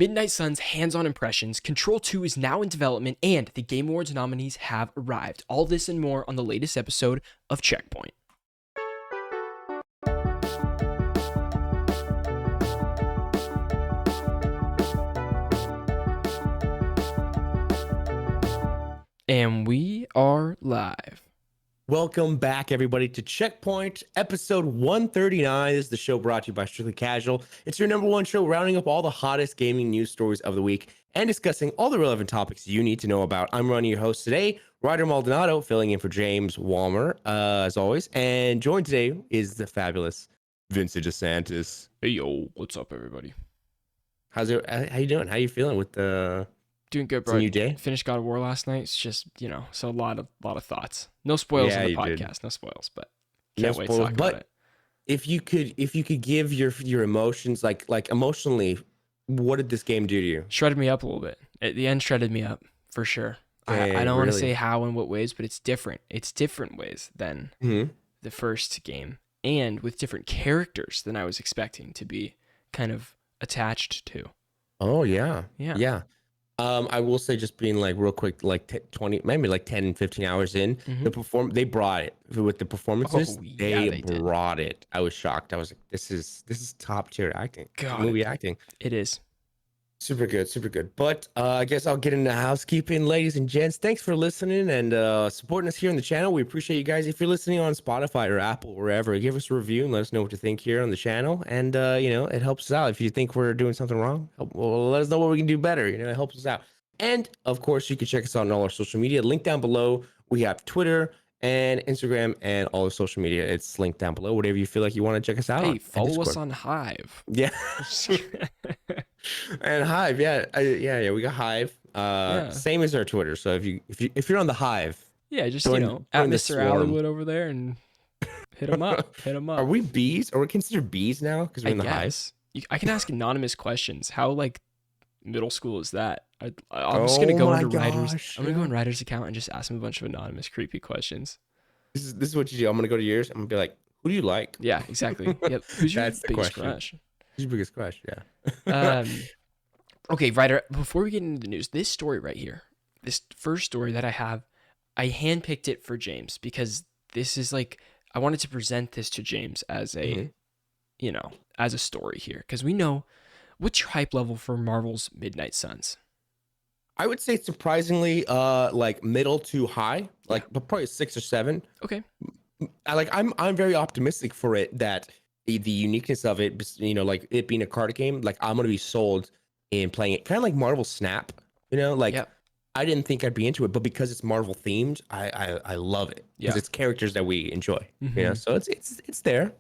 Midnight Suns hands-on impressions, Control 2 is now in development, and the Game Awards nominees have arrived. All this and more on the latest episode of Checkpoint. And we are live. Welcome back, everybody, to Checkpoint, episode 139. This is the show brought to you by Strictly Casual. It's your number one show rounding up all the hottest gaming news stories of the week and discussing all the relevant topics you need to know about. I'm Ronnie, your host today, Ryder Maldonado, filling in for James Walmer, as always. And joined today is the fabulous Vincent DeSantis. Hey, yo, what's up, everybody? How you doing? How you feeling with the... Doing good, bro. New day. Finished God of War last night. It's just, so a lot of thoughts. No spoils in the podcast. Did. No spoils, but can't wait to talk about it. If you could give your emotions, like emotionally, what did this game do to you? Shredded me up a little bit. At the end, shredded me up for sure. I don't want to say how and what ways, but it's different. It's different ways than the first game, and with different characters than I was expecting to be kind of attached to. Oh yeah. I will say, just being like real quick, like 20, maybe like 10, 15 hours in, they brought it with the performances. They brought it. I was shocked. I was like, this is top tier acting. Movie acting. It is. Super good. But I guess I'll get into housekeeping. Ladies and gents, thanks for listening and supporting us here on the channel. We appreciate you guys. If you're listening on Spotify or Apple, wherever, give us a review and let us know what you think here on the channel. And, it helps us out. If you think we're doing something wrong, let us know what we can do better. It helps us out. And, of course, you can check us out on all our social media. Link down below. We have Twitter and Instagram and all the social media. It's linked down below. Whatever you feel like you want to check us out. Hey, follow us on Hive. Yeah. And Hive, yeah, we got Hive. Same as our Twitter. So if you're on the Hive, just at Mr. Allenwood over there and hit him up. Are we bees? Are we considered bees now because we're in the Hive? I can ask anonymous questions. How middle school is that? I'm just gonna go into Ryder's. I'm gonna go in Ryder's account and just ask him a bunch of anonymous, creepy questions. This is what you do. I'm gonna go to yours. I'm gonna be like, "Who do you like?" Yeah, exactly. Yep. Who's your biggest crush? Who's your biggest crush? Yeah. Okay, Ryder. Before we get into the news, this story right here, this first story that I have, I handpicked it for James because this is I wanted to present this to James as a, as a story here because we know. What's your hype level for Marvel's Midnight Suns? I would say surprisingly, middle to high, but probably 6 or 7. Okay. I'm very optimistic for it that the uniqueness of it, it being a card game, I'm gonna be sold in playing it, kind of like Marvel Snap. I didn't think I'd be into it, but because it's Marvel themed, I love it because it's characters that we enjoy. So it's there.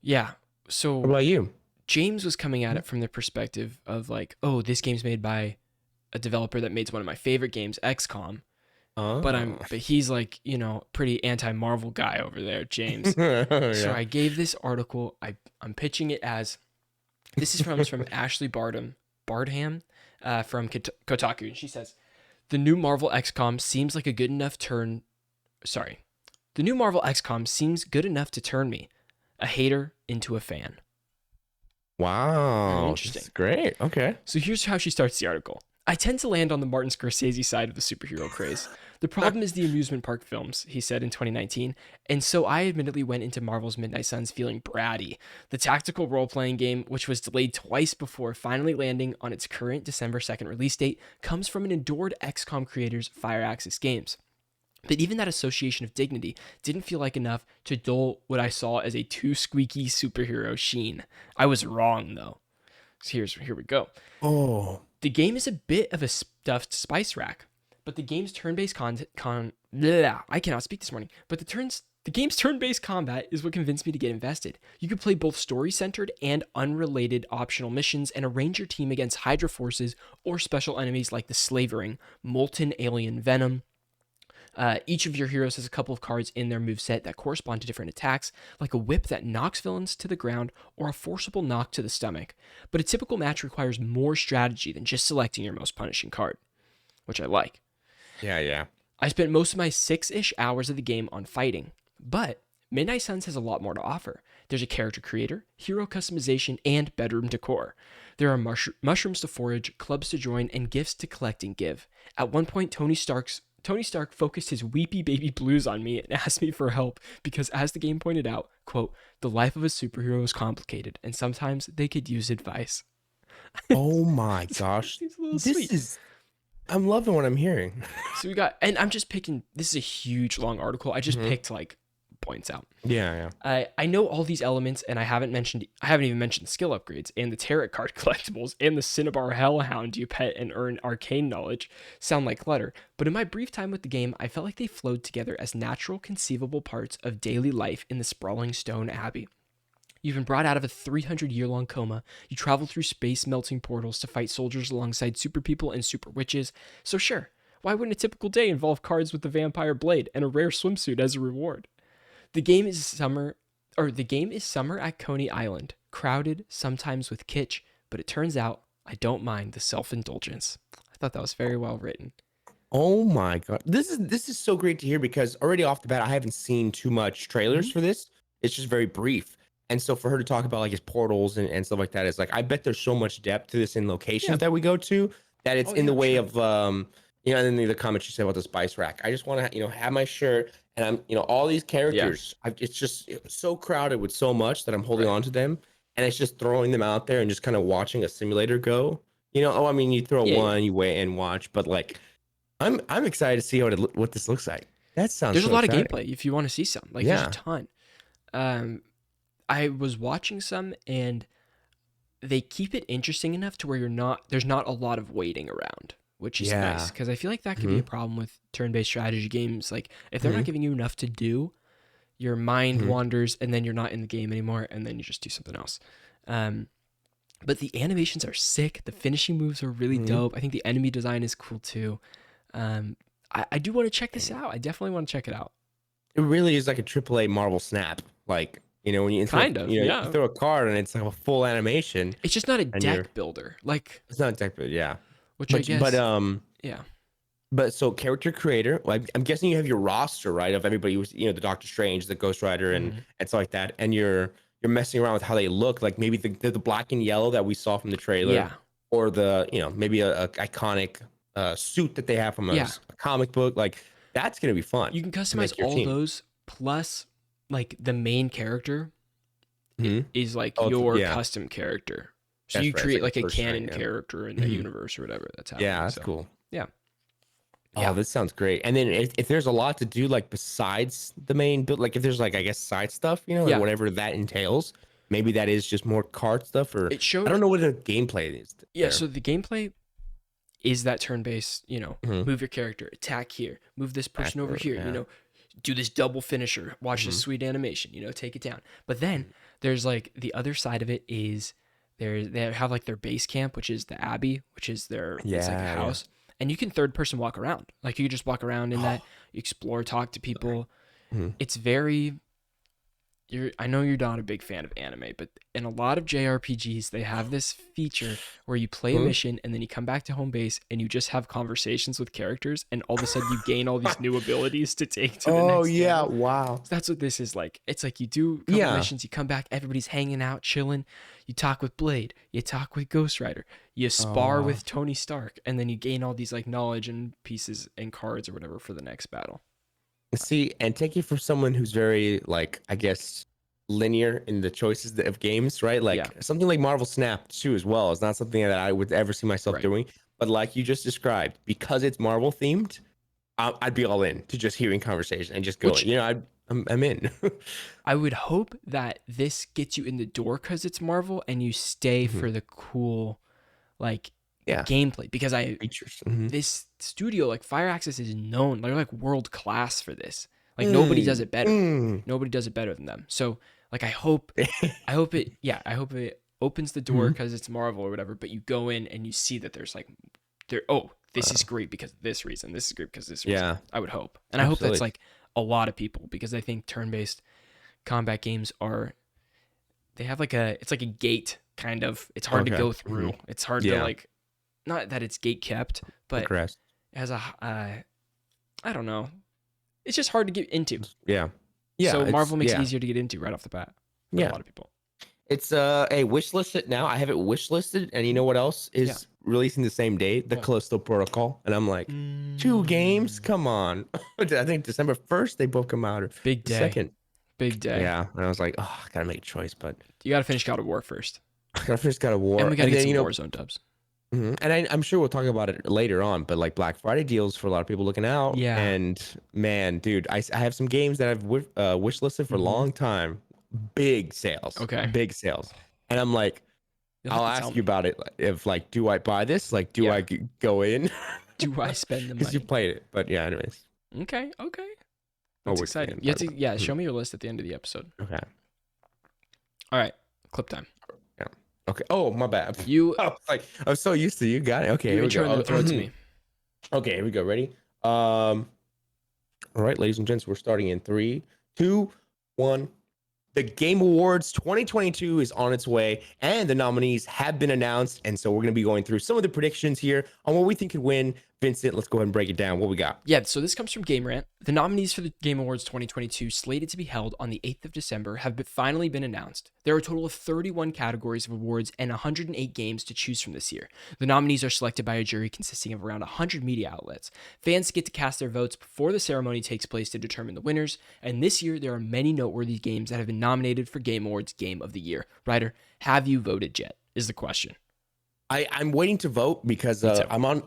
Yeah. So what about you? James was coming at it from the perspective of this game's made by a developer that made one of my favorite games, XCOM. Oh. But he's pretty anti-Marvel guy over there, James. Yeah. So I gave this article. I'm pitching it as this is from Ashley Bardham from Kotaku, and she says the new Marvel XCOM seems like a good enough turn. Sorry, the new Marvel XCOM seems good enough to turn me, a hater, into a fan. Wow, interesting. That's great. Okay. So here's how she starts the article. I tend to land on the Martin Scorsese side of the superhero craze. The problem is the amusement park films, he said in 2019, and so I admittedly went into Marvel's Midnight Suns feeling bratty. The tactical role-playing game, which was delayed twice before finally landing on its current December 2nd release date, comes from an adored XCOM creators, Firaxis Games. But even that association of dignity didn't feel like enough to dull what I saw as a too squeaky superhero sheen. I was wrong, though. So here we go. Oh. The game is a bit of a stuffed spice rack, but the game's turn-based I cannot speak this morning. But the game's turn-based combat is what convinced me to get invested. You could play both story-centered and unrelated optional missions and arrange your team against Hydra forces or special enemies like the Slavering, Molten Alien Venom. Each of your heroes has a couple of cards in their moveset that correspond to different attacks, like a whip that knocks villains to the ground or a forcible knock to the stomach. But a typical match requires more strategy than just selecting your most punishing card, which I like. Yeah. I spent most of my 6-ish hours of the game on fighting, but Midnight Suns has a lot more to offer. There's a character creator, hero customization, and bedroom decor. There are mushrooms to forage, clubs to join, and gifts to collect and give. At one point, Tony Stark focused his weepy baby blues on me and asked me for help because, as the game pointed out, quote, the life of a superhero is complicated and sometimes they could use advice. Oh my gosh. Seems a little This sweet. is, I'm loving what I'm hearing. So we got, and I'm just picking, this is a huge long article. I just Mhm. picked like points out. Yeah. I know all these elements, and I haven't even mentioned the skill upgrades and the tarot card collectibles and the Cinnabar Hellhound you pet and earn arcane knowledge sound like clutter. But in my brief time with the game, I felt like they flowed together as natural, conceivable parts of daily life in the sprawling stone abbey. You've been brought out of a 300-year-long coma. You travel through space melting portals to fight soldiers alongside super people and super witches. So sure, why wouldn't a typical day involve cards with the vampire blade and a rare swimsuit as a reward? The game is summer at Coney Island, crowded, sometimes with kitsch, but it turns out I don't mind the self-indulgence. I thought that was very well written. Oh my god. This is so great to hear because already off the bat I haven't seen too much trailers for this. It's just very brief. And so for her to talk about like his portals and stuff like that is like I bet there's so much depth to this in locations that we go to that it's in the way of you know, and then the comment you said about the spice rack. I just want to, you know, have my shirt and I'm, you know, all these characters. It's just so crowded with so much that I'm holding on to them, and it's just throwing them out there and just kind of watching a simulator go. You know, I mean, you throw one, you wait and watch, but like, I'm excited to see what this looks like. That sounds. There's so a lot exciting. of gameplay if you want to see some. Like there's a ton. I was watching some and they keep it interesting enough to where there's not a lot of waiting around, which is nice because I feel like that could be a problem with turn-based strategy games. Like if they're not giving you enough to do, your mind wanders and then you're not in the game anymore and then you just do something else. But the animations are sick. The finishing moves are really dope. I think the enemy design is cool too. I do want to check this out. I definitely want to check it out. It really is like a AAA Marvel Snap. Like, you know, when you you throw a card and it's like a full animation. It's just not a deck builder. Like it's not a deck builder, which I guess. But so character creator, like I'm guessing you have your roster, right, of everybody who's, you know, the Doctor Strange, the Ghost Rider, and stuff like that, and you're messing around with how they look, like maybe the black and yellow that we saw from the trailer, or the, you know, maybe a iconic suit that they have from a comic book, like that's gonna be fun. You can customize all those, plus like the main character is like your custom character. So you create like a canon character in the universe or whatever that's happening. Yeah, that's cool. Yeah. Oh, this sounds great. And then if there's a lot to do, like besides the main build, like if there's like, I guess, side stuff, you know, like whatever that entails, maybe that is just more card stuff, or it showed, I don't know what the gameplay is. Yeah. So the gameplay is that turn-based, you know, move your character, attack here, move this person over here, you know, do this double finisher, watch this sweet animation, you know, take it down. But then there's like the other side of it is they have like their base camp, which is the Abbey, which is their it's like a house. And you can third person walk around. Like you just walk around in that, you explore, talk to people. It's very I know you're not a big fan of anime, but in a lot of JRPGs, they have this feature where you play a mission and then you come back to home base and you just have conversations with characters, and all of a sudden you gain all these new abilities to take to the next level. Oh yeah, wow. So that's what this is like. It's like you do a couple missions, you come back, everybody's hanging out, chilling. You talk with Blade, you talk with Ghost Rider, you spar with Tony Stark, and then you gain all these like knowledge and pieces and cards or whatever for the next battle. See, and take it from someone who's very, like, I guess, linear in the choices of games, right? Like something like Marvel Snap too, as well. It's not something that I would ever see myself doing. But like you just described, because it's Marvel themed, I'd be all in to just hearing conversation and just going. You know, I'm in. I would hope that this gets you in the door because it's Marvel, and you stay for the cool, like, gameplay, because this studio, like Fire Access, is known, they're like world class for this. Like nobody does it better. Nobody does it better than them. So like I hope it opens the door because it's Marvel or whatever, but you go in and you see that there's like this is great because of this reason. This is great because of this reason. I would hope. And I hope that's like a lot of people, because I think turn-based combat games they have like it's like a gate kind of. It's hard to go through. It's hard to like, not that it's gate kept, but it has a I don't know. It's just hard to get into. Yeah. So Marvel makes it easier to get into right off the bat. for a Yeah. lot of people. It's a wish listed now. I have it wish listed, and you know what else Yeah. is releasing the same day? The What? Callisto Protocol, and I'm like, 2 games? Mm, Come on! I think December 1st they both come out, or big the day. second. Big day. Yeah, and I was like, oh, I gotta make a choice, but You got to finish God of War first. I gotta finish God of And War, we got to and get then some Warzone dubs. and I'm sure we'll talk about it later on, but like Black Friday deals for a lot of people looking out, Yeah. and man, dude, I have some games that I've wish listed for a Mm-hmm. long time, Okay. big sales, and I'm like. You'll have I'll to tell ask you me. about it if like, do I buy this? Like, do Yeah. I go in? Do I spend the Because you money? played it. But yeah, anyways, Okay. Okay. I'll That's wait till the exciting. end. You have Talk to, about yeah, it. show me your list at the end of the episode. Okay. All right. Clip time. Yeah. Okay. Oh, my bad. You I was so used to you. Got it. Okay, you here we intro go. and then throw it to me. Okay, here we go. Ready? All right, ladies and gents, we're starting in 3, 2, 1. The Game Awards 2022 is on its way, and the nominees have been announced. And so we're going to be going through some of the predictions here on what we think could win. Vincent, let's go ahead and break it down. What we got? Yeah, so this comes from Game Rant. The nominees for the Game Awards 2022, slated to be held on the 8th of December, have finally been announced. There are a total of 31 categories of awards and 108 games to choose from this year. The nominees are selected by a jury consisting of around 100 media outlets. Fans get to cast their votes before the ceremony takes place to determine the winners, and this year there are many noteworthy games that have been nominated for Game Awards Game of the Year. Ryder, have you voted yet? Is the question. I'm waiting to vote because Me too.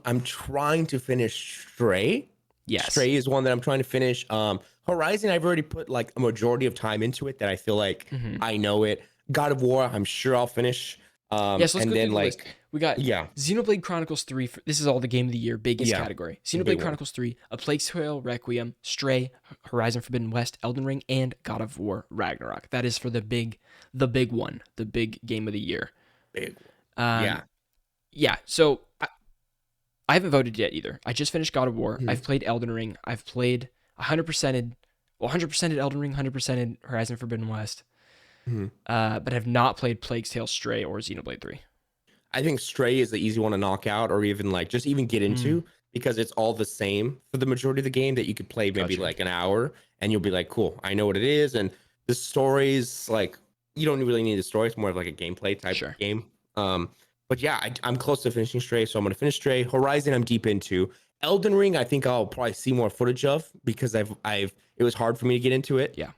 I'm trying to finish Stray. Yes. Stray is one that I'm trying to finish. Horizon, I've already put like a majority of time into it that I feel like I know it. God of War, I'm sure I'll finish. Yeah, so let's And go then through the list. We got yeah, Xenoblade Chronicles 3. This is all the Game of the Year, biggest Yeah, category. the big Xenoblade one. Chronicles 3, A Plague's Tale Requiem, Stray, Horizon Forbidden West, Elden Ring, and God of War Ragnarok. That is for the big one, the big Game of the Year. big. Um, Yeah. Yeah, so I haven't voted yet either. I just finished God of War. Mhm. I've played Elden Ring. I've played 100%ed, 100%ed Elden Ring, 100%ed Horizon Forbidden West. Mhm. But have not played Plague's Tale, Stray, or Xenoblade 3. I think Stray is the easy one to knock out, or even like just even get into because it's all the same for the majority of the game that you could play maybe Gotcha. like an hour and you'll be like, cool, I know what it is. And the story's like, you don't really need the story. It's more of like a gameplay type Sure. game. But yeah, I'm close to finishing Stray, so I'm gonna finish Stray. Horizon, I'm deep into. Elden Ring, I think I'll probably see more footage of because it was hard for me to get into it. Yeah.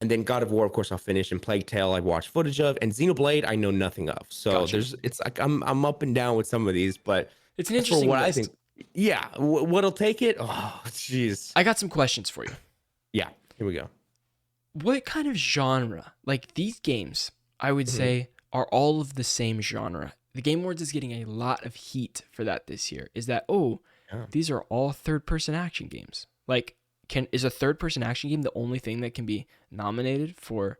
And then God of War, of course, I'll finish, and Plague Tale I've watched footage of, and Xenoblade I know nothing of. So Gotcha. it's like I'm up and down with some of these, but It's an as for interesting what list. I think, yeah, what'll take it? Oh, jeez. I got some questions for you. Yeah, here we go. What kind of genre? Like these games, I would say, are all of the same genre. The Game Awards is getting a lot of heat for that this year. Is that Yeah. these are all third-person action games? Like, is a third-person action game the only thing that can be nominated for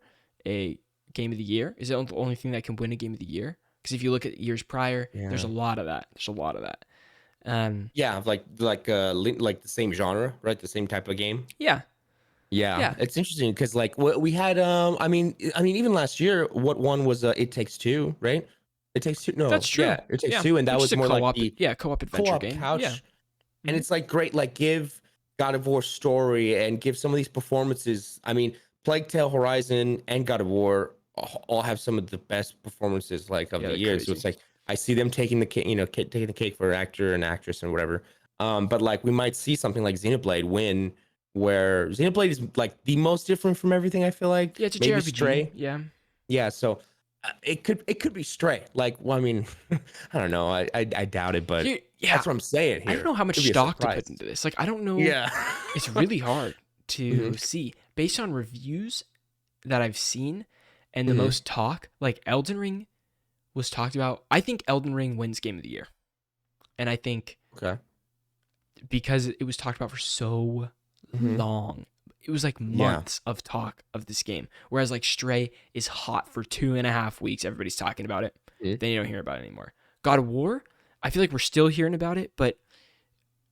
a Game of the Year? Is it the only thing that can win a Game of the Year? Because if you look at years prior, there's a Yeah. lot of that. There's a lot of that. Yeah, like the same genre, right? The same type of game. Yeah. Yeah, Yeah. it's interesting because like what we had, I mean, even last year, what one was It Takes Two, right? It Takes Two. No, That's true. yeah, It Takes Yeah. Two, and that Which was is a more like co-op, the co-op adventure co-op game. couch. Yeah. And it's like great, like give God of War story and give some of these performances. I mean, Plague Tale, Horizon, and God of War all have some of the best performances like of Yeah, the they're year. So crazy. it's like I see them taking the cake, taking the cake for actor and actress and whatever. But like we might see something like Xenoblade win, where Xenoblade is like the most different from everything. I feel like Yeah, it's a maybe JRPG. Stray. Yeah. Yeah, so it could be Stray. Like, well, I mean, I don't know. I doubt it, but Yeah. that's what I'm saying here. I don't know how much Could be a stock to surprise. put into this. Like, I don't know. Yeah. It's really hard to Mhm. see based on reviews that I've seen and the Mhm. most talk. Like, Elden Ring was talked about. I think Elden Ring wins Game of the Year. And I think Okay. because it was talked about for so Mhm. long, it was like months of talk of this game. Whereas, like, Stray is hot for 2.5 weeks. Everybody's talking about it. Mhm. Then you don't hear about it anymore. God of War, I feel like we're still hearing about it, but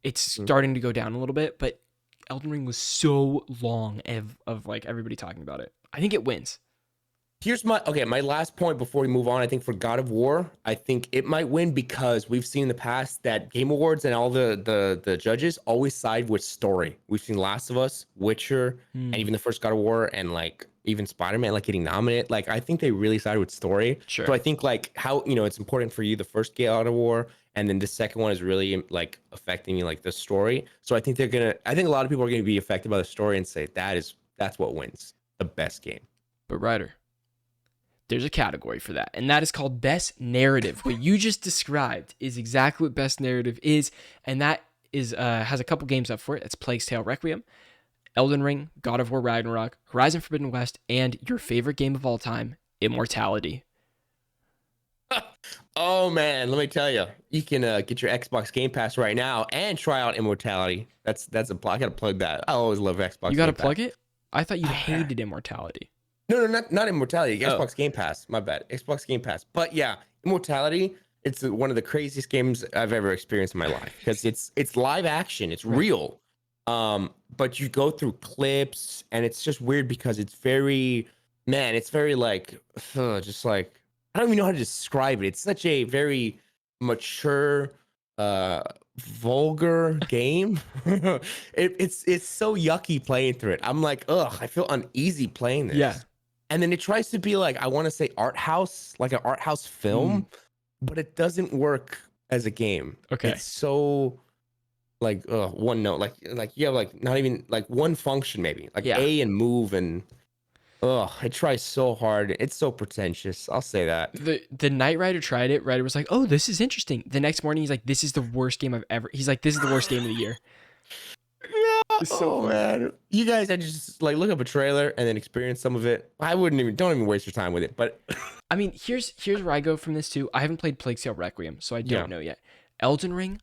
it's starting to go down a little bit. But Elden Ring was so long of like everybody talking about it. I think it wins. Here's my last point before we move on. I think for God of War, I think it might win because we've seen in the past that Game Awards and all the judges always side with story. We've seen Last of Us, Witcher, and even the first God of War, and like even Spider-Man like getting nominated. Like I think they really sided with story. Sure. So I think like how it's important for you the first God of War, and then the second one is really like affecting you like the story. So I think I think a lot of people are gonna be affected by the story and say that's what wins the best game. But Ryder, there's a category for that, and that is called Best Narrative. What you just described is exactly what Best Narrative is, and that is has a couple games up for it. It's Plague's Tale Requiem, Elden Ring, God of War Ragnarok, Horizon Forbidden West, and your favorite game of all time, Immortality. Oh man, let me tell you, you can get your Xbox Game Pass right now and try out Immortality. I gotta plug that. I always love Xbox. You got to Game Pass. plug it? I thought you hated Immortality. No, not Immortality. Oh. Xbox Game Pass. My bad. Xbox Game Pass. But yeah, Immortality. It's one of the craziest games I've ever experienced in my life because it's live action. It's real. But you go through clips and it's just weird because it's very like just like I don't even know how to describe it. It's such a very mature, vulgar game. It's so yucky playing through it. I'm like, ugh, I feel uneasy playing this. Yeah. And then it tries to be like, I want to say art house, like an art house film, but it doesn't work as a game. Okay. It's so like one note, like you have like not even like one function maybe, like A and move, and it tries so hard. It's so pretentious. I'll say that. The night Ryder tried it, Ryder was like, "Oh, this is interesting." The next morning, he's like, "This is the worst game I've ever." He's like, "This is the worst game of the year." Yeah. So man, you guys had just like look up a trailer and then experience some of it. Don't even waste your time with it. But I mean, here's where I go from this too. I haven't played Plague Tale Requiem, so I don't know yet. Elden Ring,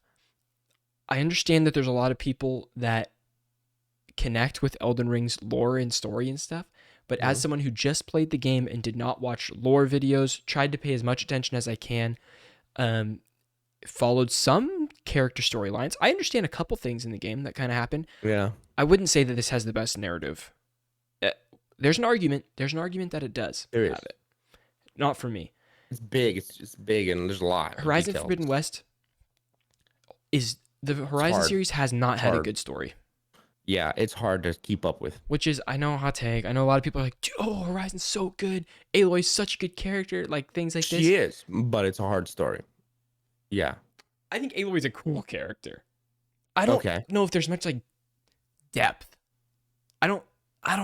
I understand that there's a lot of people that connect with Elden Ring's lore and story and stuff. But as someone who just played the game and did not watch lore videos, tried to pay as much attention as I can, followed some character storylines. I understand a couple things in the game that kind of happen. Yeah. I wouldn't say that this has the best narrative. There's an argument. There's an argument that it does. There is. It. Not for me. It's big. It's big, and there's a lot. Horizon Forbidden West is the Horizon series has not had a good story. Yeah, it's hard to keep up with. Which is, I know, hot take. I know a lot of people are like, "Oh, Horizon's so good. Aloy's such a good character." Like things like this. She is, but it's a hard story. Yeah. I think Aloy's a cool character. I don't know if there's much like depth. I don't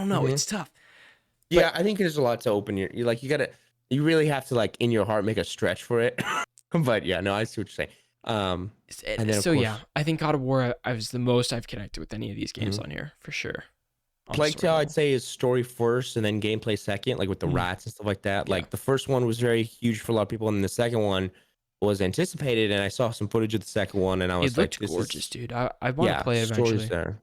know. It's tough. Yeah, I think there's a lot to open you really have to like in your heart make a stretch for it. But yeah, no, I see what you're saying. And then so yeah, I think God of War I was the most I've connected with any of these games on here for sure. Plague Tale, I'd say, is story first and then gameplay second, like with the rats and stuff like that. Yeah. Like the first one was very huge for a lot of people, and the second one was anticipated. And I saw some footage of the second one, and I was like, "This gorgeous, dude. I want to play it eventually." There.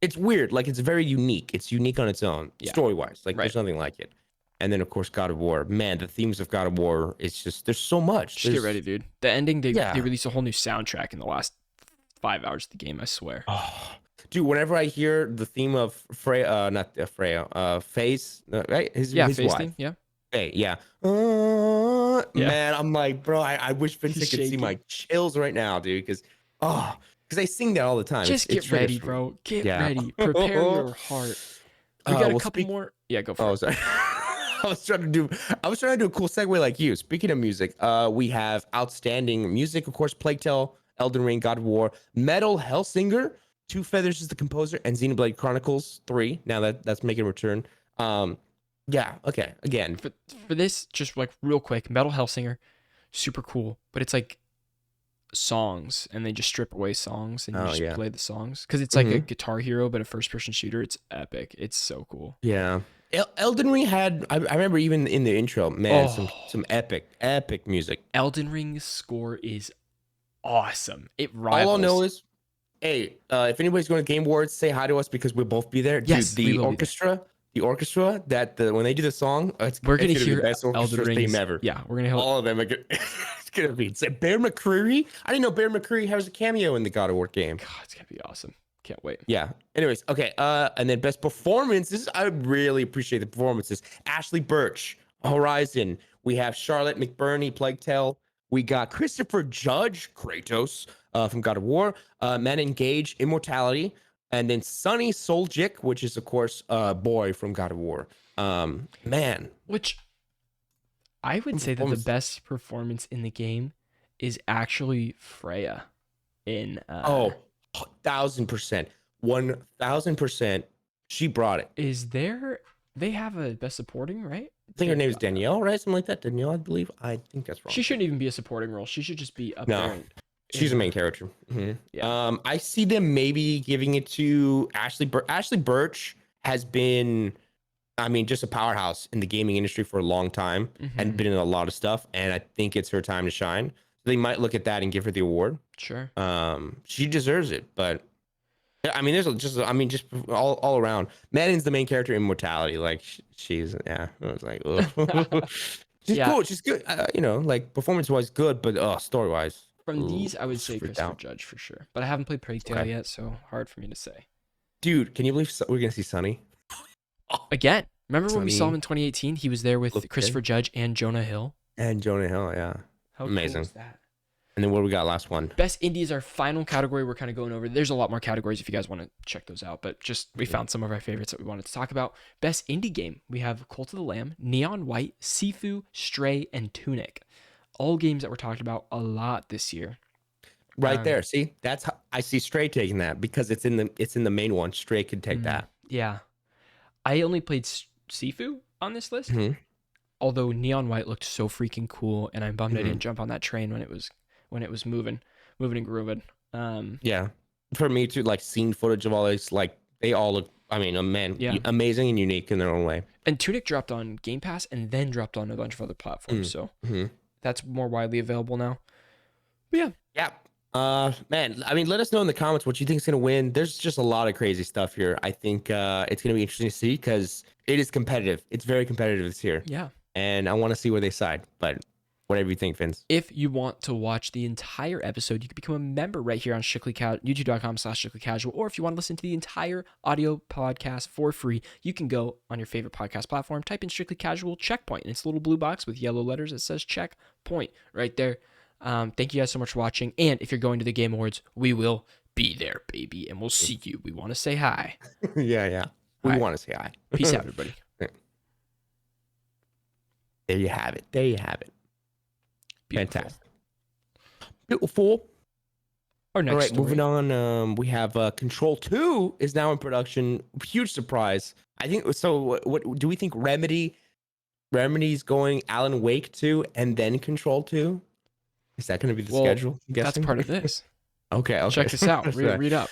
It's weird, like it's very unique. It's unique on its own, story wise. Like there's nothing like it. And then, of course, God of War. Man, the themes of God of War, it's just, there's so much. Just get ready, dude. The ending, they released a whole new soundtrack in the last 5 hours of the game, I swear. Oh, dude, whenever I hear the theme of Freya, not Freya, Faye's, right? His Faye's wife. theme, yeah. Faye, yeah. Man, I'm like, bro, I wish Vincent could see my chills right now, dude, because I sing that all the time. Just get ready, bro. Get ready. Prepare your heart. We got a couple more. Yeah, go for it. Sorry. I was trying to do a cool segue like you. Speaking of music, we have outstanding music, of course, Plague Tale, Elden Ring, God of War, Metal Hellsinger, Two Feathers is the composer, and Xenoblade Chronicles 3. Now that's making a return. Yeah, okay. Again. For this, just like real quick, Metal Hellsinger, super cool, but it's like songs, and they just strip away songs and you just play the songs. Because it's like a Guitar Hero, but a first-person shooter. It's epic. It's so cool. Yeah. Elden Ring had, I remember even in the intro, man, some epic music. Elden Ring's score is awesome. It rivals. All I'll know is, hey, if anybody's going to Game Awards, say hi to us because we'll both be there. Yes, dude, the orchestra that when they do the song, we're gonna hear the best orchestra theme ever. Yeah, we're gonna hear all of them. It's gonna be. It's like Bear McCreary. I didn't know Bear McCreary has a cameo in the God of War game. God, it's gonna be awesome. Can't wait. Yeah. Anyways, okay. And then best performances. I really appreciate the performances. Ashley Birch, Horizon. We have Charlotte McBurney, Plague Tale. We got Christopher Judge, Kratos, from God of War. Manon Gage, Immortality. And then Sonny Soljic, which is, of course, Boy from God of War. Man, Which I would say that the performance. best performance in the game is actually Freya in Oh, 1,000%, 1,000%. She brought it. is there they have a best supporting, right? I think her Here, name is Danielle, right? Something like that. Danielle, I believe. I think that's wrong. she shouldn't even be a supporting role. She should just be up there No, in she's a main her character. yeah. I see them maybe giving it to Ashley. Ashley Birch has been, I mean, just a powerhouse in the gaming industry for a long time and Mm-hmm. been in a lot of stuff. And I think it's her time to shine. So they might look at that and give her the award. Sure. She deserves it, but I mean, there's just, I mean, just all around. Madden's the main character in Mortality. Like she's, yeah, I was like, ugh. She's Yeah. cool. She's good. Like performance wise, good, but story wise, From these, I would was say freaked Christopher out. Judge for sure. But I haven't played Plague Tale Okay, yet, so hard for me to say. dude, can you believe we're gonna see Sunny? Oh, Again, remember when we saw him Sunny in 2018? He was there with looked Christopher good, Judge and Jonah Hill. and Jonah Hill, yeah, How cool amazing. is that? And then what do we got? Last one. Best indie is our final category we're kind of going over. There's a lot more categories if you guys want to check those out, but just we found some of our favorites that we wanted to talk about. Best indie game, we have Cult of the Lamb, Neon White, Sifu, Stray, and Tunic. All games that we're talking about a lot this year. Right there. See, that's how I see Stray taking that because it's in the main one. Stray could take that. Yeah. I only played Sifu on this list, Hmm. although Neon White looked so freaking cool, and I'm bummed I Hmm. didn't jump on that train when it was moving and grooving. Yeah, for me too. Like seeing footage of all this, like they all look. I mean, man, Yeah. amazing and unique in their own way. And Tunic dropped on Game Pass and then dropped on a bunch of other platforms, so Mm-hmm. that's more widely available now. But yeah, Yeah. Man, I mean, let us know in the comments what you think is going to win. There's just a lot of crazy stuff here. I think it's going to be interesting to see because it is competitive. It's very competitive this year. yeah. And I want to see where they side. But whatever you think, Vince. If you want to watch the entire episode, you can become a member right here on youtube.com/strictlycasual. Or if you want to listen to the entire audio podcast for free, you can go on your favorite podcast platform, type in Strictly Casual Checkpoint, and it's a little blue box with yellow letters that says Checkpoint right there. Thank you guys so much for watching. And if you're going to the Game Awards, we will be there, baby, and we'll see you. We want to say hi. Yeah. We All right. want to say hi. Peace out, everybody. There you have it. There you have it. Beautiful. Fantastic. Beautiful. Our next All right, story. moving on. We have Control 2 is now in production. Huge surprise. I think so. What do we think? Remedy's going Alan Wake 2 and then Control 2. Is that going to be the Well, schedule? I'm That's guessing? part of this. Okay. Check this out. Read up.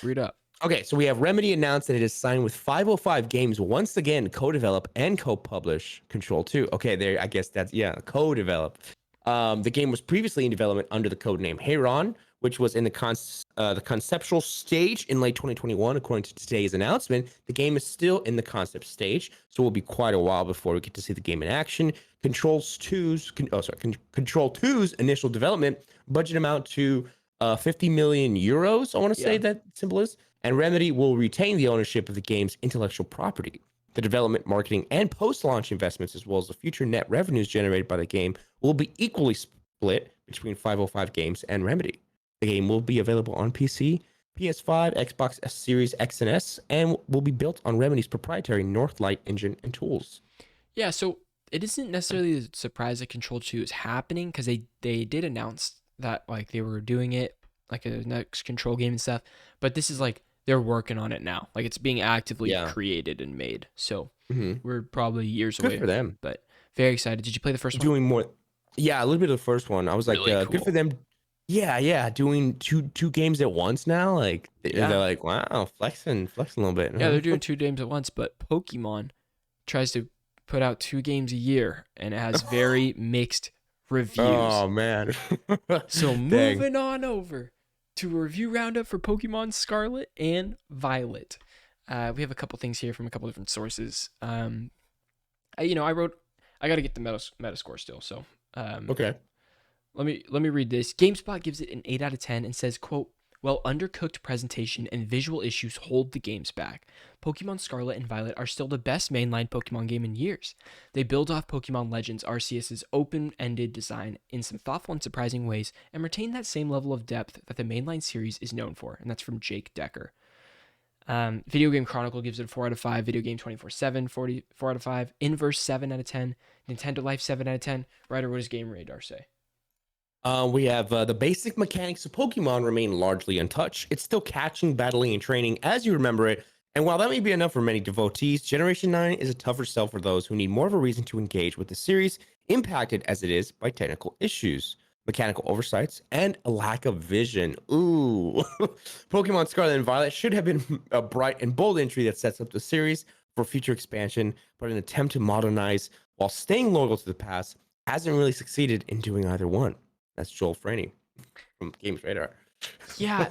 Okay, so we have Remedy announced that it has signed with 505 Games once again co-develop and co-publish Control 2. Okay, there. I guess that's co-develop. The game was previously in development under the codename Heron, which was in the conceptual stage in late 2021. According to today's announcement, the game is still in the concept stage, so it will be quite a while before we get to see the game in action. Control 2's initial development budget amount to 50 million euros. I want to say that symbol is, and Remedy will retain the ownership of the game's intellectual property. The development, marketing, and post-launch investments, as well as the future net revenues generated by the game, will be equally split between 505 Games and Remedy. The game will be available on PC, PS5, Xbox Series X and S, and will be built on Remedy's proprietary Northlight engine and tools. Yeah, so it isn't necessarily a surprise that Control 2 is happening because they did announce that like they were doing it like a next Control game and stuff, but this is like they're working on it now. Like it's being actively created and made. So we're probably years away. Good for them. But very excited. Did you play the first one? Doing more. Yeah, a little bit of the first one. I was like, Really good cool. for them. Yeah. Doing two games at once now. Like they're like, wow, flexing a little bit. Yeah, they're doing 2 games at once, but Pokemon tries to put out 2 games a year and it has very mixed reviews. Oh man. So Dang. moving on over to a review roundup for Pokemon Scarlet and Violet. We have a couple things here from a couple different sources. I got to get the Metascore still. So Okay. let me read this. GameSpot gives it an 8 out of 10 and says, quote, "While undercooked presentation and visual issues hold the games back, Pokemon Scarlet and Violet are still the best mainline Pokemon game in years. They build off Pokemon Legends Arceus's open-ended design in some thoughtful and surprising ways and retain that same level of depth that the mainline series is known for." And that's from Jake Decker. Video Game Chronicle gives it a 4 out of 5. Video Game 24/7, 4 out of 5. Inverse 7 out of 10. Nintendo Life 7 out of 10. Ryder, what does Game Radar say? We have the basic mechanics of Pokemon remain largely untouched. It's still catching, battling, and training as you remember it. And while that may be enough for many devotees, Generation 9 is a tougher sell for those who need more of a reason to engage with the series, impacted as it is by technical issues, mechanical oversights, and a lack of vision. Ooh. Pokemon Scarlet and Violet should have been a bright and bold entry that sets up the series for future expansion, but an attempt to modernize while staying loyal to the past hasn't really succeeded in doing either one. That's Joel Franny from Games Radar. Yeah.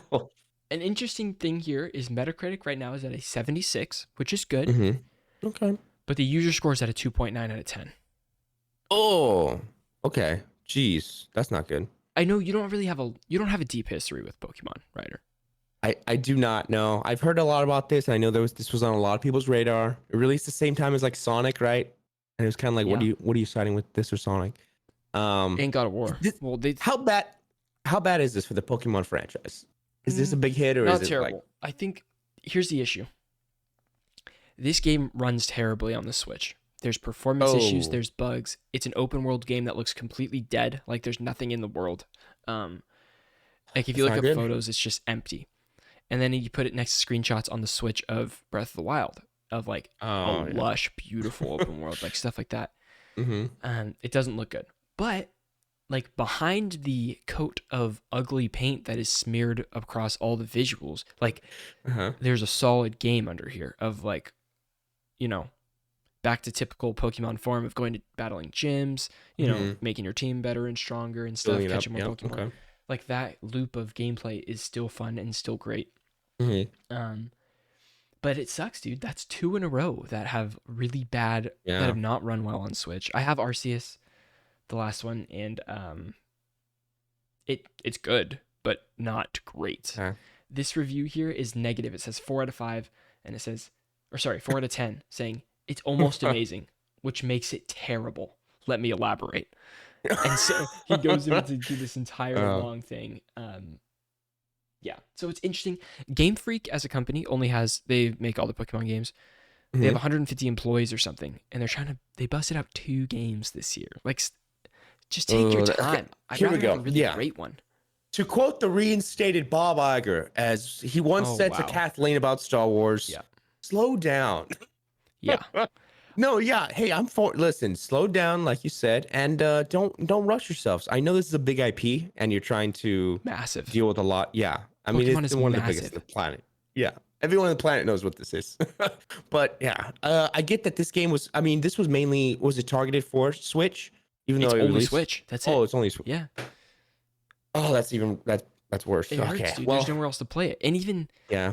An interesting thing here is Metacritic right now is at a 76, which is good. Mm-hmm. Okay. But the user score is at a 2.9 out of 10. Oh, okay. Jeez, that's not good. I know you don't have a deep history with Pokemon, Ryder. I do not know. I've heard a lot about this. I know this was on a lot of people's radar. It released the same time as like Sonic, right? And it was kind of like, Yeah. what are you siding with, this or Sonic? And God of War. How bad is this for the Pokemon franchise? Is this a big hit or not is it terrible? like... I think here's the issue. This game runs terribly on the Switch. There's performance issues, there's bugs. It's an open world game that looks completely dead, like there's nothing in the world. Like if you look up photos, it's just empty. And then you put it next to screenshots on the Switch of Breath of the Wild, of like lush, beautiful open world, like stuff like that. Mm-hmm. It doesn't look good. But like behind the coat of ugly paint that is smeared across all the visuals, like there's a solid game under here of like, you know, back to typical Pokemon form of going to battling gyms, you know, making your team better and stronger and stuff, catching more Pokemon. Okay. Like that loop of gameplay is still fun and still great. But it sucks, dude. That's 2 in a row that have really bad, that have not run well on Switch. I have Arceus, the last one, and it's good, but not great. This review here is negative. It says 4 out of 5, and it says, 4 out of 10, saying it's almost amazing, which makes it terrible. Let me elaborate. And so he goes into this entire long thing. Yeah, so it's interesting. Game Freak as a company they make all the Pokemon games. They have 150 employees or something, and they busted out 2 games this year. Like, just take your time. Here we go. Have a really great one. To quote the reinstated Bob Iger, as he once said to Kathleen about Star Wars, slow down. Yeah. No, yeah. Hey, listen, slow down, like you said, and don't rush yourselves. I know this is a big IP, and you're trying to deal with a lot. Yeah, I mean, it's one of the biggest on the planet. Yeah, everyone on the planet knows what this is. But yeah, I get that this game was. I mean, this was it targeted for Switch? Even though it's only Switch. That's it. Oh, it's only Switch. Yeah. Oh, that's worse. It hurts, dude. There's nowhere else to play it, and even yeah.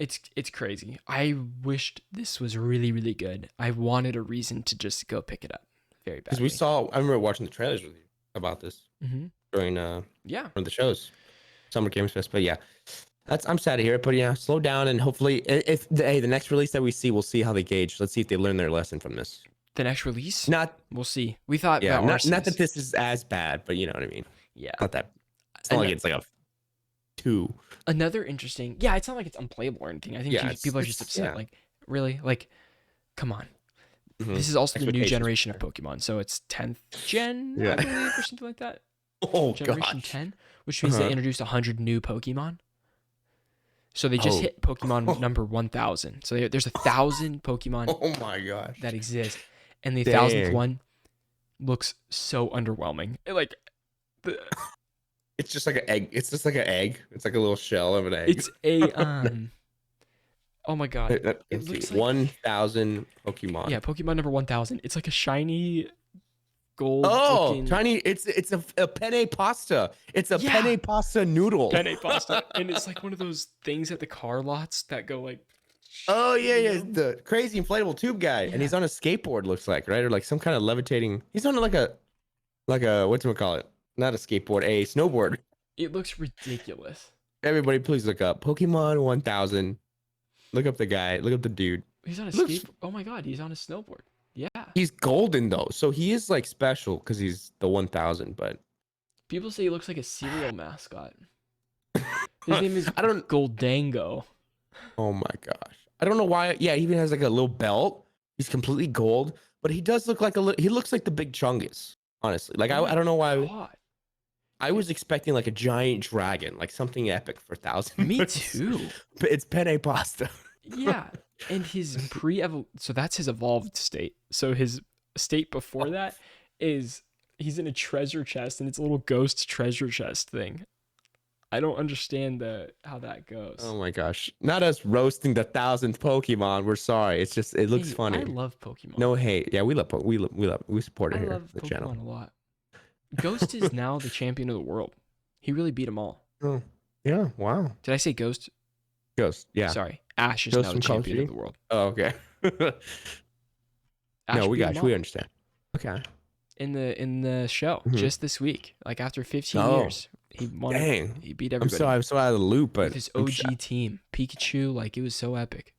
It's crazy. I wished this was really, really good. I wanted a reason to just go pick it up. Very bad. Because I remember watching the trailers with you about this during one of the shows, Summer Games Fest. But yeah, I'm sad to hear it. But yeah, slow down and hopefully, if the next release that we see, we'll see how they gauge. Let's see if they learn their lesson from this. The next release? We'll see. We thought not that this is as bad, but you know what I mean. Yeah. Not that. It's not like it's like a 2. Another interesting, it's not like it's unplayable or anything. I think people are just upset. Like, really? Like, come on. This is also the new generation of Pokemon, so it's 10th gen, I believe, or something like that. Oh, Generation 10, which means they introduced 100 new Pokemon. So they just hit Pokemon number 1,000. So there's 1,000 Pokemon. Oh my gosh. That exist, and the 1,000th one looks so underwhelming. It's just like an egg. It's just like an egg. It's like a little shell of an egg. It's a oh my god! It looks like 1,000 Pokemon. Yeah, Pokemon number 1,000. It's like a shiny gold. Tiny! It's a penne pasta. It's a penne pasta noodle. Penne pasta, and it's like one of those things at the car lots that go like. Oh yeah, the crazy inflatable tube guy, and he's on a skateboard. Looks like, right, or like some kind of levitating. He's on like a whatchamacallit? Not a skateboard, a snowboard. It looks ridiculous. Everybody, please look up Pokemon 1000. Look up the guy. Look up the dude. He's on a skateboard. Oh my god, he's on a snowboard. Yeah. He's golden though, so he is like special because he's the 1000. But people say he looks like a cereal mascot. His name is Goldango. Oh my gosh. I don't know why. Yeah, he even has like a little belt. He's completely gold, but he does look like he looks like the big Chungus, honestly. Like Oh I my don't know why god. I was expecting like a giant dragon, like something epic for 1,000, Me but too. it's penne pasta. Yeah. And his so that's his evolved state. So his state before that is he's in a treasure chest and it's a little ghost treasure chest thing. I don't understand how that goes. Oh my gosh. Not us roasting the 1,000th Pokemon. We're sorry. It's just it looks Hey, I funny. love Pokemon. No hate. Yeah, we support I it here, love the channel. Pokemon a lot. Ghost is now the champion of the world. He really beat them all. Oh, yeah. Wow. Did I say Ghost? Ghost. Yeah. Sorry. Ash is Ghost now the from Call of champion of Duty. the world. Oh, okay. Ash No, we beat got them you. all We understand. Okay. in the show Mhm. just this week. Like after 15 Oh, years, he won it. dang. He beat I'm so everybody I'm so out of the loop, with but his OG team. Pikachu, like it was so epic.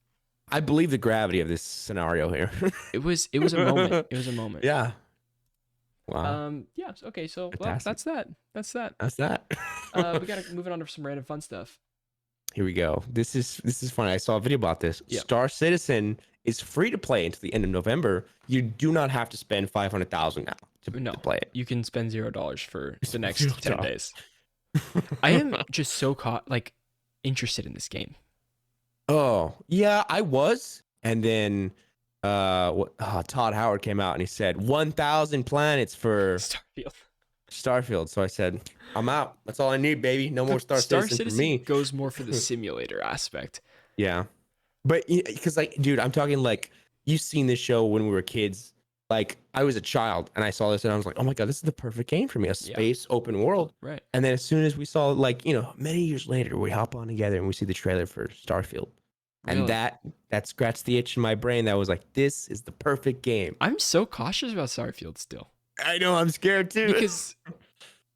I believe the gravity of this scenario here. It was a moment. It was a moment. Yeah. Wow. Yeah, okay, so well, Fantastic. that's that. That's that. That's that. We gotta move it on to some random fun stuff. Here we go. This is funny. I saw a video about this. Yeah. Star Citizen is free to play until the end of November. You do not have to spend 500,000 now No, to play it. you can spend $0 for the next $0. 10 days. I am just so interested in this game. Oh, yeah, I was. And then Todd Howard came out and he said 1,000 planets for Starfield. Starfield. So I said, I'm out. That's all I need, baby. No more Star Citizen for me. goes more for the simulator aspect. Yeah. But because like, dude, I'm talking like you've seen this show when we were kids. Like I was a child and I saw this and I was like, oh my God, this is the perfect game for me. A space open world. Right. And then as soon as we saw like, many years later, we hop on together and we see the trailer for Starfield. Really? And that scratched the itch in my brain that was like, this is the perfect game. I'm so cautious about Starfield still. I know, I'm scared too. Because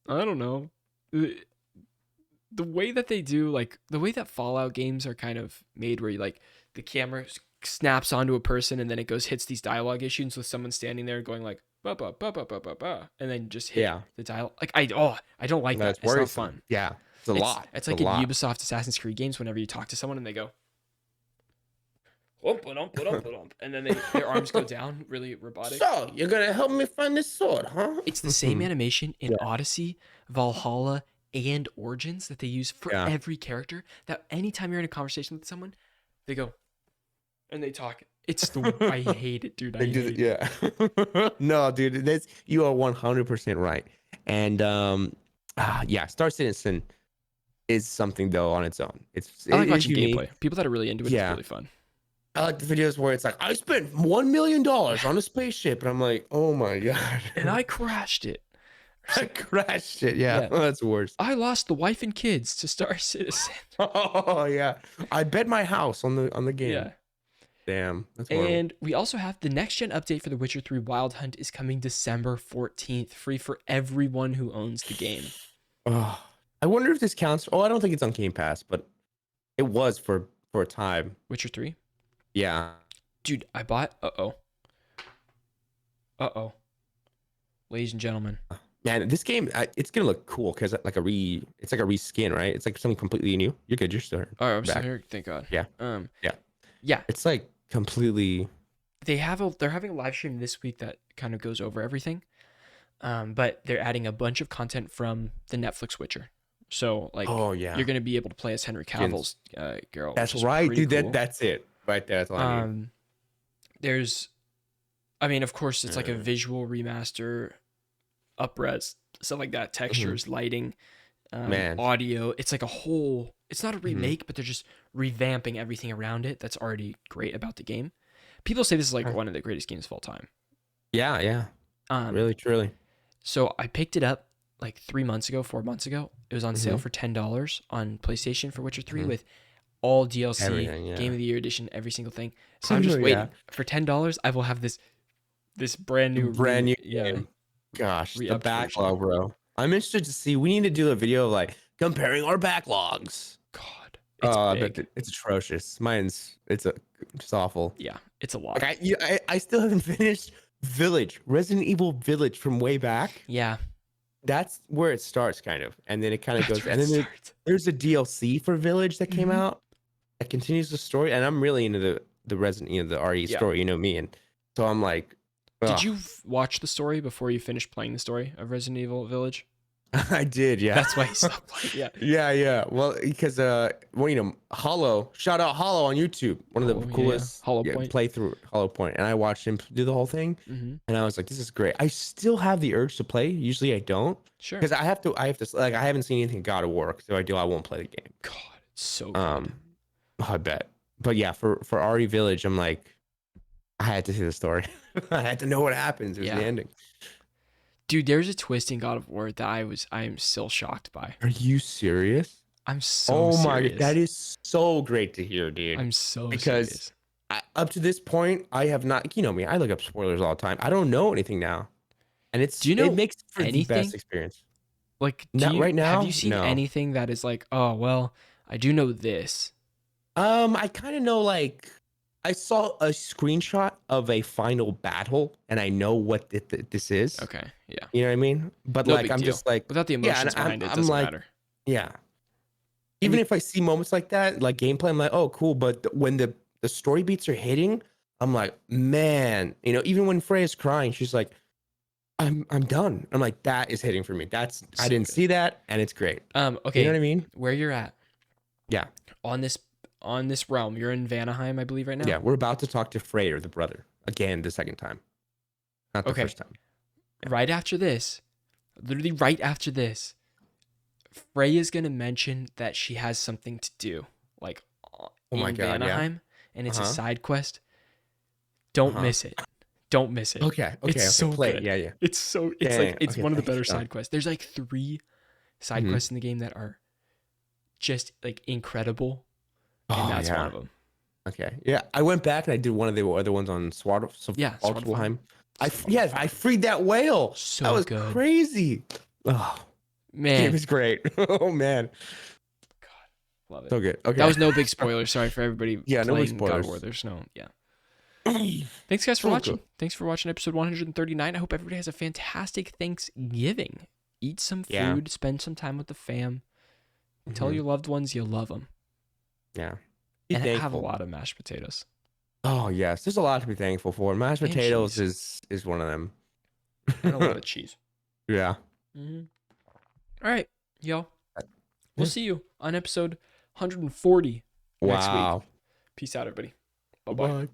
I don't know. The way that they do, like the way that Fallout games are kind of made where you like the camera snaps onto a person and then it hits these dialogue issues with someone standing there going like ba ba ba ba ba ba ba and then just hit the dialogue. Like I don't like that. It's not fun. Yeah. It's a lot. It's like in Ubisoft Assassin's Creed games whenever you talk to someone and they go and then their arms go down, really robotic. So you're gonna help me find this sword, huh? It's the same animation in Odyssey, Valhalla, and Origins that they use for every character. That anytime you're in a conversation with someone, they go and they talk. I hate it, dude. I hate it. Yeah. No, dude, you are 100% right. And Star Citizen is something though on its own. I like watching gameplay. People that are really into it, it's really fun. I like the videos where it's like, I spent $1 million on a spaceship, and I'm like, oh my God. And I crashed it. I crashed it. Yeah. Oh, that's worse. I lost the wife and kids to Star Citizen. Oh yeah. I bet my house on the game. Yeah. Damn. That's horrible. And we also have the next gen update for The Witcher 3 Wild Hunt is coming December 14th, free for everyone who owns the game. Oh, I wonder if this counts. Oh, I don't think it's on Game Pass, but it was for a time. Witcher 3? Yeah. Dude, I bought ladies and gentlemen. Man, this game, it's gonna look cool because it's like a reskin, right? It's like something completely new. You're good. You're still here. Oh, I'm still here. Thank God. Yeah. Yeah. It's like completely. They're having a live stream this week that kind of goes over everything. But they're adding a bunch of content from the Netflix Witcher. So like, you're gonna be able to play as Henry Cavill's girl. That's right, dude. Cool. That's it. Right there. That's all I need. Of course, it's like a visual remaster, upres, stuff like that, textures, lighting, audio. It's like it's not a remake, but they're just revamping everything around it that's already great about the game. People say this is like one of the greatest games of all time. Yeah. Really, truly. So I picked it up like 4 months ago. It was on sale for $10 on PlayStation for Witcher 3 with all DLC, Game of the Year edition, every single thing. So I'm just waiting for $10. I will have this brand new game. Gosh, the backlog, bro. I'm interested to see. We need to do a video of like comparing our backlogs. God, it's big. It's atrocious. It's awful. Yeah, it's a lot. Like I still haven't finished Resident Evil Village from way back. Yeah. That's where it starts, kind of, and then it kind of goes. And then there's a DLC for Village that came out, that continues the story, and I'm really into the Resident, the RE Yeah. story. You know me, and so I'm like, Did ugh. you watch the story before you finished playing the story of Resident Evil Village? I did, yeah. That's why you stopped playing. Yeah. Yeah, yeah. Well, because well, Hollow, shout out Hollow on YouTube, one of the Hollow, yeah. coolest Hollow Point. playthrough Hollow Point, and I watched him do the whole thing, Mm-hmm. and I was like, this is great. I still have the urge to play. Usually, I don't, Sure. because I have to like I haven't seen anything God of War, so I won't play the game. God, it's so good. Um, I bet, but yeah, for RE Village, I'm like, I had to see the story. I had to know what happens. It was Yeah. the ending. Dude, there's a twist in God of War that I am still shocked by. Are you serious? I'm so Oh my, serious. that is so great to hear, dude. I'm so Because serious. up to this point, I have not. You know me, I look up spoilers all the time. I don't know anything now, and Do you it know makes for the anything? best experience. Like, Not right have now. you seen No. anything that is like, oh well, I do know this. I kind of know, like, I saw a screenshot of a final battle, and I know what this is. Okay, yeah. You know what I mean? But No like, big I'm deal. just like, Without the yeah, and emotions behind it, it I'm doesn't like, matter. yeah. And Even if I see moments like that, like gameplay, I'm like, oh, cool. But when the story beats are hitting, I'm like, man, even when Freya's crying, she's like, I'm done. I'm like, that is hitting for me. I So didn't good. see that, and it's great. Okay. You know what I mean? Where you're at Yeah. on this realm, you're in Vanaheim, I believe, right now. Yeah. We're about to talk to Freyr, the brother, again the second time, not the Okay. first time. Yeah. Right after this, literally right after this, Freya's gonna mention that she has something to do, like Oh in my God, yeah. Vanaheim, and it's a Uh-huh. side quest. Don't Uh-huh. miss it. Don't miss it. Okay. It's so Play it. good. Yeah. Yeah. It's Dang. it's Okay, one of the thanks, better John. side quests. There's like 3 side Mhm. quests in the game that are just like incredible, and Oh that's one yeah. of them. Okay. Yeah. I went back and I did one of the other ones on Yeah, Svartalfheim. Svartalfheim. I freed that whale. So That was good. crazy. Oh, Man, it was great. Oh man. love it. So good. Okay. That was no big spoiler. Sorry for everybody Yeah, no big playing God of War. spoilers. There's no, yeah. Thanks, guys, for So watching. good. Thanks for watching episode 139. I hope everybody has a fantastic Thanksgiving. Eat some Yeah. food, spend some time with the fam. Tell Mhm. your loved ones you love them. Yeah. Be And have a thankful. lot of mashed potatoes. Oh yes, there's a lot to be thankful for. Mashed And potatoes cheese. is one of them. And a lot of cheese. Yeah. Mm-hmm. All right, y'all. We'll Yeah. see you on episode 140 next week. Wow. Peace out, everybody. Bye-bye. Bye.